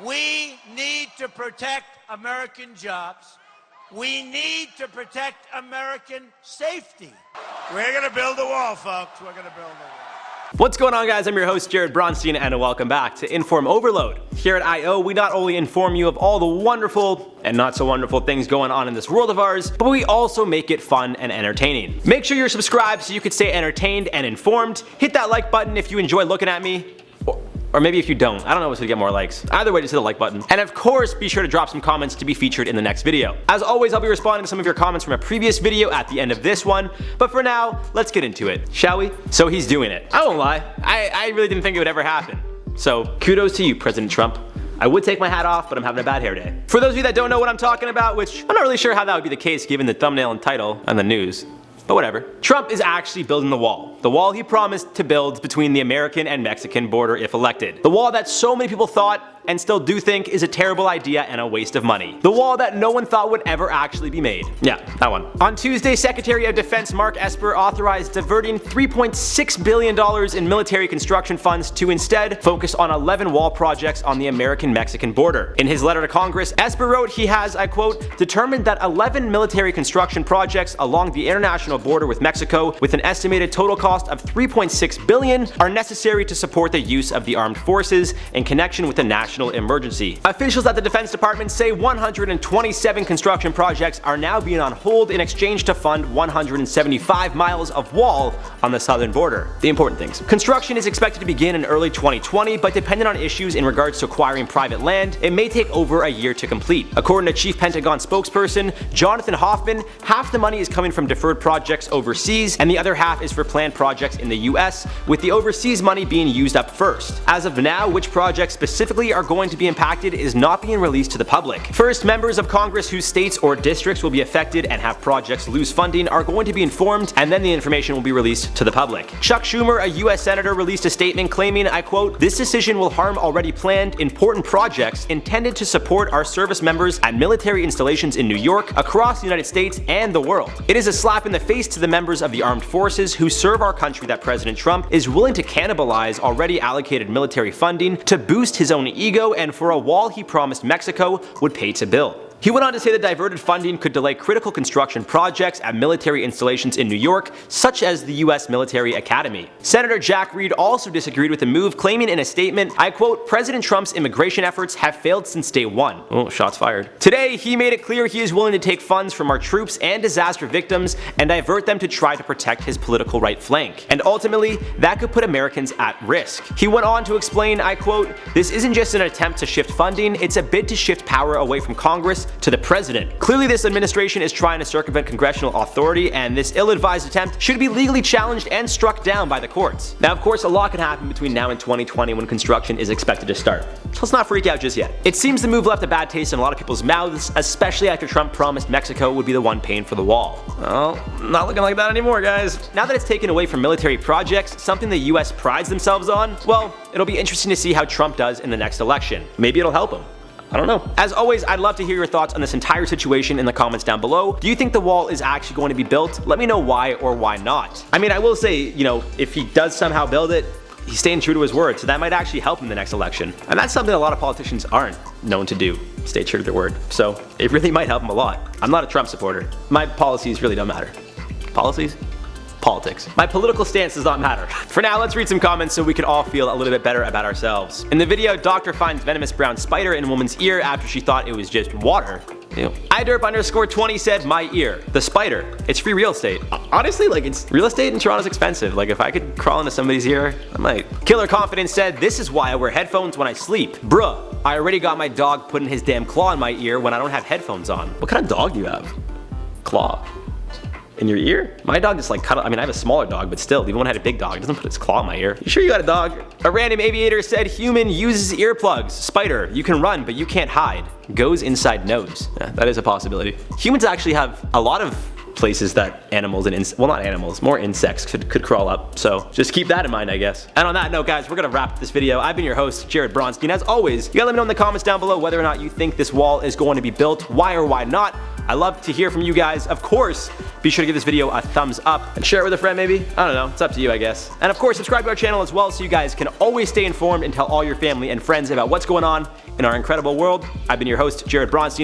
We need to protect American jobs. We need to protect American safety. We're going to build a wall, folks. We're going to build a wall. What's going on, guys? I'm your host, Jared Bronstein, and welcome back to InformOverload. Here at I.O., we not only inform you of all the wonderful and not so wonderful things going on in this world of ours, but we also make it fun and entertaining. Make sure you're subscribed so you can stay entertained and informed. Hit that like button if you enjoy looking at me. Or maybe if you don't. I don't know what's gonna get more likes. Either way, just hit the like button. And of course, be sure to drop some comments to be featured in the next video. As always, I'll be responding to some of your comments from a previous video at the end of this one. But for now, let's get into it, shall we? So he's doing it. I won't lie, I really didn't think it would ever happen. So kudos to you, President Trump. I would take my hat off, but I'm having a bad hair day. For those of you that don't know what I'm talking about, which I'm not really sure how that would be the case given the thumbnail and title and the news, but whatever. Trump is actually building the wall he promised to build between the American and Mexican border if elected. The wall that so many people thought and still do think is a terrible idea and a waste of money. The wall that no one thought would ever actually be made. Yeah, that one. On Tuesday, Secretary of Defense Mark Esper authorized diverting $3.6 billion in military construction funds to instead focus on 11 wall projects on the American-Mexican border. In his letter to Congress, Esper wrote he has, I quote, determined that 11 military construction projects along the international border with Mexico with an estimated total cost of $3.6 billion are necessary to support the use of the armed forces in connection with the national emergency. Officials at the Defense Department say 127 construction projects are now being on hold in exchange to fund 175 miles of wall on the southern border. The important things. Construction is expected to begin in early 2020, but depending on issues in regards to acquiring private land, it may take over a year to complete. According to Chief Pentagon spokesperson Jonathan Hoffman, half the money is coming from deferred projects overseas, and the other half is for planned projects in the US, with the overseas money being used up first. As of now, which projects specifically are going to be impacted is not being released to the public. First, members of Congress whose states or districts will be affected and have projects lose funding are going to be informed, and then the information will be released to the public. Chuck Schumer, a US senator, released a statement claiming, I quote, "This decision will harm already planned, important projects intended to support our service members at military installations in New York, across the United States, and the world. It is a slap in the face to the members of the armed forces who serve our country that President Trump is willing to cannibalize already allocated military funding to boost his own ego and for a wall he promised Mexico would pay to build." He went on to say the diverted funding could delay critical construction projects at military installations in New York, such as the US Military Academy. Senator Jack Reed also disagreed with the move, claiming in a statement, I quote, "President Trump's immigration efforts have failed since day one." Oh, shots fired. Today, he made it clear he is willing to take funds from our troops and disaster victims and divert them to try to protect his political right flank. And ultimately, that could put Americans at risk. He went on to explain, I quote, "This isn't just an attempt to shift funding, it's a bid to shift power away from Congress to the president. Clearly this administration is trying to circumvent congressional authority, and this ill-advised attempt should be legally challenged and struck down by the courts." Now, of course, a lot can happen between now and 2020 when construction is expected to start, so let's not freak out just yet. It seems the move left a bad taste in a lot of people's mouths, especially after Trump promised Mexico would be the one paying for the wall. Well, not looking like that anymore, guys. Now that it's taken away from military projects, something the US prides themselves on, well, it'll be interesting to see how Trump does in the next election. Maybe it'll help him. I don't know. As always, I'd love to hear your thoughts on this entire situation in the comments down below. Do you think the wall is actually going to be built? Let me know why or why not. I mean, I will say, if he does somehow build it, he's staying true to his word, so that might actually help him in the next election. And that's something a lot of politicians aren't known to do, stay true to their word. So it really might help him a lot. I'm not a Trump supporter. My policies really don't matter. Policies? Politics. My political stance does not matter. For now, let's read some comments so we can all feel a little bit better about ourselves. In the video, doctor finds venomous brown spider in woman's ear after she thought it was just water. Ew. iDerp_20 said, "My ear. The spider. It's free real estate." Honestly, it's real estate in Toronto's expensive. If I could crawl into somebody's ear, I might. Killer Confidence said, "This is why I wear headphones when I sleep. Bruh, I already got my dog putting his damn claw in my ear when I don't have headphones on." What kind of dog do you have? Claw. In your ear? My dog just cuddle. I mean, I have a smaller dog, but still, even when I had a big dog, it doesn't put its claw in my ear. You sure you got a dog? A random aviator said, "Human uses earplugs. Spider, you can run, but you can't hide. Goes inside nose." Yeah, that is a possibility. Humans actually have a lot of places that animals and well, not animals, more insects could crawl up. So just keep that in mind, I guess. And on that note, guys, we're gonna wrap this video. I've been your host, Jared Bronstein. As always, you gotta let me know in the comments down below whether or not you think this wall is going to be built, why or why not. I love to hear from you guys. Of course, be sure to give this video a thumbs up and share it with a friend maybe. I don't know, it's up to you, I guess. And of course, subscribe to our channel as well so you guys can always stay informed and tell all your family and friends about what's going on in our incredible world. I've been your host, Jared Bronstein.